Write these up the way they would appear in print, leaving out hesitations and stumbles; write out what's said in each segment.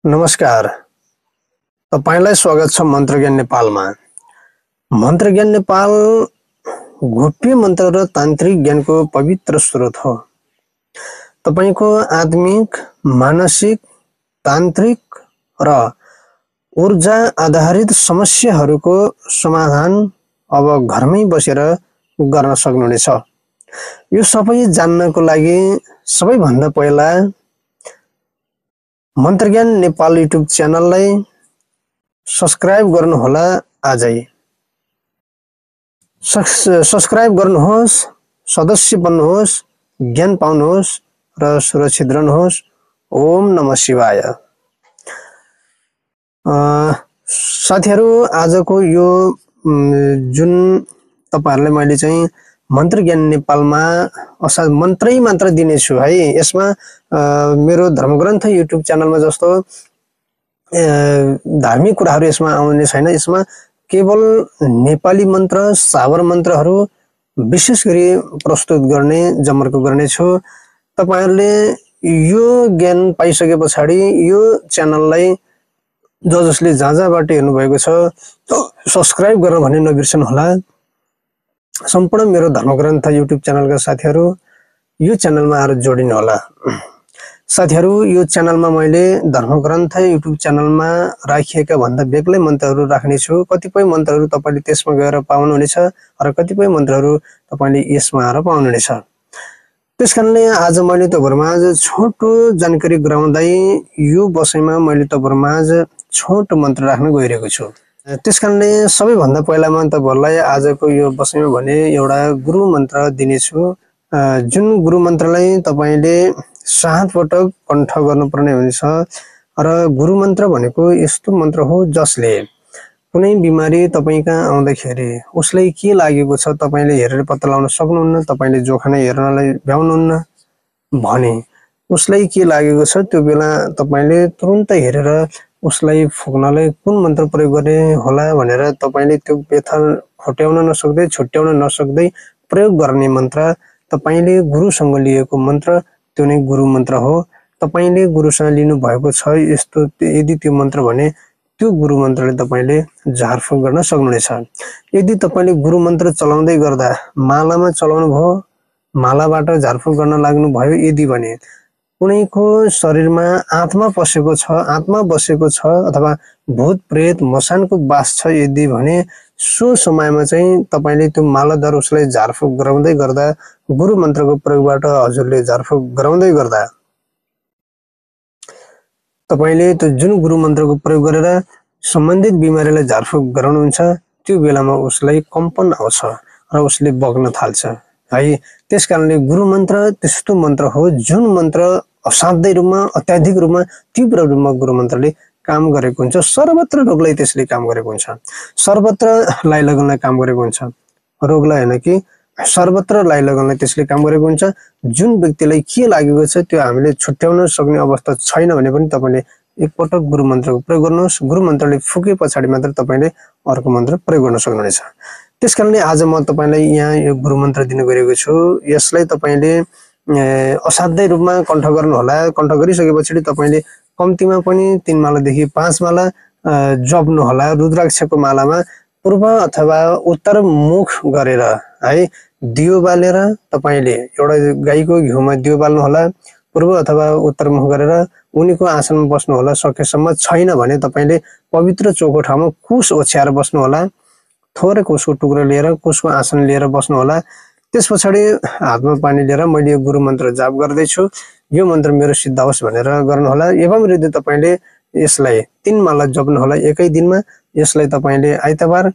नमस्कार। तपाईलाई स्वागत छ मन्त्र ज्ञान नेपालमा। मन्त्र ज्ञान नेपाल गोप्य मन्त्र र तान्त्रिक ज्ञानको पवित्र स्रोत हो। तपाईको आत्मिक, मानसिक, तान्त्रिक र ऊर्जा आधारित समस्याहरूको समाधान अब घरमै बसेर गर्न सक्नुहुनेछ। यो सबै जान्नको लागि सबैभन्दा पहिला मन्त्र ज्ञान नेपाल युट्युब च्यानललाई सब्स्क्राइब गर्नुहोला। आजै सब्स्क्राइब गर्नुहोस्, सदस्य बन्नुहोस्, ज्ञान पाउनुहोस् र सुरक्षित रहनुहोस्। ओम नमः शिवाय। साथीहरु, आजको यो जुन तपाईहरुलाई मैले चाहिँ मन्त्र ज्ञान नेपालमा असाध्य मन्त्रै मात्र दिनेछु है। यसमा मेरो धर्मग्रन्थ युट्युब च्यानलमा जस्तो धार्मिक कुराहरु यसमा आउने छैन। यसमा केवल नेपाली मन्त्र, सावर मन्त्रहरु विशेष गरी प्रस्तुत गर्ने जमर्को गर्ने छु। तपाईहरुले यो ज्ञान पाइसके पछाडी यो च्यानललाई जसले जहाँबाट हेर्नु भएको छ सब्स्क्राइब गर्न भन्ने नबिर्सनु होला। सम्पूर्ण मेरो धर्मग्रन्थ युट्युब च्यानलका साथीहरु यो च्यानलमा आएर जोडिनु होला। साथीहरु, यो च्यानलमा मैले धर्मग्रन्थ युट्युब च्यानलमा राखिएका भन्दा बेग्लै मन्त्रहरु राख्ने छु। कतिपय मन्त्रहरु तपाईले त्यसमा गएर पाउनुहुनेछ र कतिपय मन्त्रहरु तपाईले यसमा आएर पाउनुहुनेछ। त्यसकारणले आज मैले तपाईहरुमाझ छोटो जानकारी गराउँदै यो बसाइमा मैले तपाईहरुमाझ छोटो मन्त्र राख्न गइरहेको छु। त्यसकारणले सबैभन्दा पहिला म तपाईहरुलाई आजको यो बसाइमा भने एउटा गुरु मन्त्र दिनेछु। जुन गुरु मन्त्रलाई तपाईले 7 पटक कण्ठ गर्नुपर्ने हुन्छ र गुरु मन्त्र भनेको यस्तो मन्त्र हो जसले कुनै बिमारी तपाईका आउँदाखेरि उसलाई के लागेको छ तपाईले हेरेर पत्ता लगाउन सक्नुहुन्न। तपाईले जोखाना हेर्नलाई भ्याउनुहुन्न भने उसलाई के लागेको छ त्यो बेला तपाईले तुरुन्तै हेरेर उसलाई फुक्नलाई कुन मन्त्र प्रयोग गर्ने होला भनेर तपाईले त्यो व्यथा खोट्याउन नसक्दै, छुट्याउन नसक्दै प्रयोग गर्ने मन्त्र तपाईले गुरुसँग लिएको मन्त्र त्यो नै गुरु मन्त्र हो। तपाईले गुरुसँग लिनु भएको छ यस्तो यदि त्यो मन्त्र भने त्यो गुरु मन्त्रले तपाईले झारफुक गर्न सक्नुहुनेछ। यदि तपाईले गुरु मन्त्र चलाउँदै गर्दा मालामा चलाउनु भयो, मालाबाट झारफुक गर्न लाग्नु भयो यदि भने कुनैको शरीरमा आत्मा पसेको छ, आत्मा बसेको छ अथवा भूत प्रेत मसानको बास छ यदि भने सो समयमा चाहिँ तपाईले त्यो मालाद्वारा उसलाई झारफुक गराउँदै गर्दा गुरु मन्त्रको प्रयोगबाट हजुरले झारफुक गराउँदै गर्दा तपाईले त्यो जुन गुरु मन्त्रको प्रयोग गरेर सम्बन्धित बिमारीलाई झारफुक गराउनुहुन्छ त्यो बेलामा उसलाई कम्पन आउँछ र उसले बग्न थाल्छ है। त्यसकारणले गुरु मन्त्र त्यस्तो मन्त्र हो जुन मन्त्र असाध्यै रूपमा, अत्याधिक रूपमा, तीव्र रूपमा गुरु मन्त्रले काम गरेको हुन्छ। सर्वत्र रोगलाई त्यसले काम गरेको हुन्छ। सर्वत्र लाई लगनलाई काम गरेको हुन्छ। रोगलाई हैन कि सर्वत्र लाई लगनलाई त्यसले काम गरेको हुन्छ। जुन व्यक्तिलाई के लागेको छ त्यो हामीले छुट्याउन सक्ने अवस्था छैन भने पनि तपाईले एकपटक गुरु मन्त्रको प्रयोग गर्नुहोस्। गुरु मन्त्रले फुके पछाडी मात्र तपाईले अर्को मन्त्र प्रयोग गर्न सक्नुहुनेछ। त्यसकारणले आज म तपाईलाई यहाँ यो गुरु मन्त्र दिन गएको छु। यसलाई तपाईले असाध्यै रूपमा कण्ठ गर्नु होला। कण्ठ गरिसकेपछि तपाईले कम्तीमा पनि 3 मालादेखि 5 माला जप्नु होला। रुद्राक्षको मालामा पूर्व अथवा उत्तर मुख गरेर है दियो बालेर तपाईले एउटा गाईको घिउमा दियो बाल्नु होला। पूर्व अथवा उत्तर मुख गरेर उनीको आसनमा बस्नु होला। सकेसम्म छैन भने तपाईले पवित्र चोखो ठाउँमा कुश ओछ्याएर बस्नु होला। थोरै कुशको टुक्रा लिएर कुशको आसन लिएर बस्नु होला। त्यस पछाडी हातमा पानी लिएर मैले यो गुरु मन्त्र जाप गर्दै छु, यो मन्त्र मेरो सिद्ध होस् भनेर गर्नु होला। एवं रीति तपाईले यसलाई 3 माला जप्नु होला एकै दिनमा। यसलाई तपाईले आइतबार,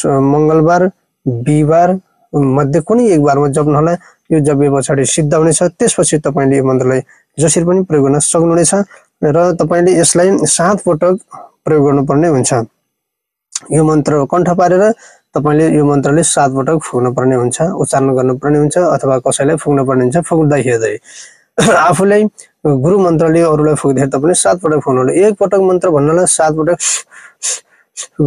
मंगलबार, बिहीबार मध्ये कुनै एक बारमा जप्नु होला। यो जपे पछाडी सिद्ध हुनेछ। त्यसपछि तपाईले यो मन्त्रलाई जसरी पनि प्रयोग गर्न सक्नुहुनेछ र तपाईले यसलाई 7 पटक प्रयोग गर्नुपर्ने हुन्छ। यो मन्त्र कण्ठ पारेर तपाईले यो मन्त्रले 7 पटक फुक्न पर्ने हुन्छ, उच्चारण गर्नुपर्ने हुन्छ अथवा कसैलाई फुक्न पर्ने हुन्छ फुक्दै हेर्दै। आफूलाई गुरु मन्त्रले अरूलाई फुक्दै तपाईले 7 पटक फुक्नु होला। एक पटक मन्त्र भन्नलाई 7 पटक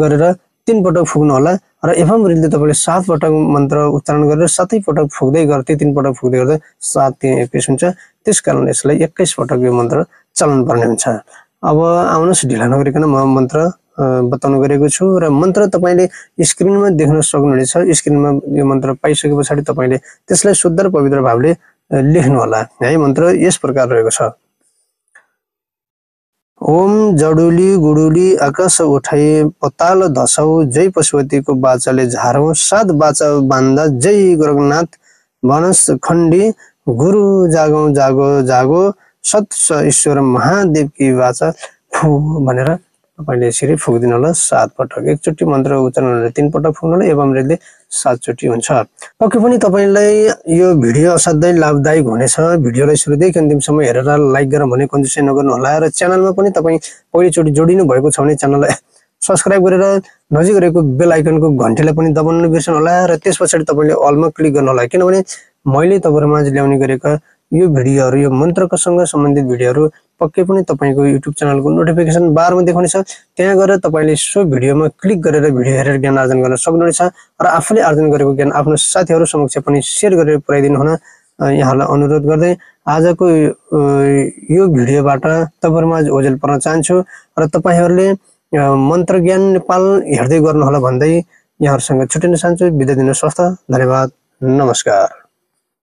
गरेर 3 पटक फुक्नु होला र एवं रीतिले तपाईले 7 पटक मन्त्र उच्चारण गरेर 7 पटक फुक्दै गर्दै 3 पटक फुक्दै गर्दा 7 3 21 हुन्छ। त्यसकारण यसलाई 21 पटक यो मन्त्र चलाउनु पर्ने हुन्छ। अब आउनुहोस् ढिला नगरिकन म मन्त्र बताउन गएको छु र मन्त्र तपाईले स्क्रिनमा देख्न सक्नुहुनेछ। स्क्रिनमा यो मन्त्र पाइसके पछाडि तपाईले त्यसलाई शुद्ध र पवित्र भावले लेख्नु होला है। मन्त्र यस प्रकार रहेको छ। ओम जडुली गुडुली आकाश उठाए पताल धसौ जय पशुपतिको बाचाले झारौं 7 बाचा बान्दा जय गोरखनाथ वनस खण्डी गुरु जागौ जागो जागो सत ईश्वर महादेव की बाचा फु भनेर तपाईले यसरी फुक्दिनु होला 7 पटक। एकचोटी मन्त्र उच्चारण गरेर 3 पटक फुक्नु होला एवं रेले 7 चोटी हुन्छ। पक्कै पनि तपाईलाई यो भिडियो असाध्यै लाभदायक हुनेछ। भिडियोलाई सुरुदेखि अन्तिमसम्म हेरेर लाइक गरेर भने कन्जुसी नगर्नु होला र च्यानलमा पनि तपाई पहिलोचोटी जोडिनु भएको छ भने च्यानललाई सब्स्क्राइब गरेर नजिक रहेको बेल आइकनको घण्टीलाई पनि दबाउन नबिर्सनु होला र त्यसपछि तपाईले अलमा क्लिक गर्नु होला, किनभने मैले तपाईहरुमाझ ल्याउने गरेका यो भिडियोहरु यो मन्त्रसँग सम्बन्धित भिडियोहरु पक्कै पनि तपाईको युट्युब च्यानलको नोटिफिकेसन बारमा देखाउनेछ। त्यहाँ गएर तपाईले सो भिडियोमा क्लिक गरेर भिडियो हेरेर ज्ञान आर्जन गर्न सक्नुहुनेछ र आफूले आर्जन गरेको ज्ञान आफ्नो साथीहरु समक्ष पनि शेयर गरेर पुर्याइदिनु हुन यहाँलाई अनुरोध गर्दै आजको यो भिडियोबाट तपाईहरुमाझ ओझेल पर्न चाहन्छु र तपाईहरुले मन्त्र ज्ञान नेपाल हेर्दै गर्नु होला भन्दै यहाँहरुसँग छुटिन चाहन्छु। बिदा दिनुहोस्। स्वस्थ, धन्यवाद, नमस्कार।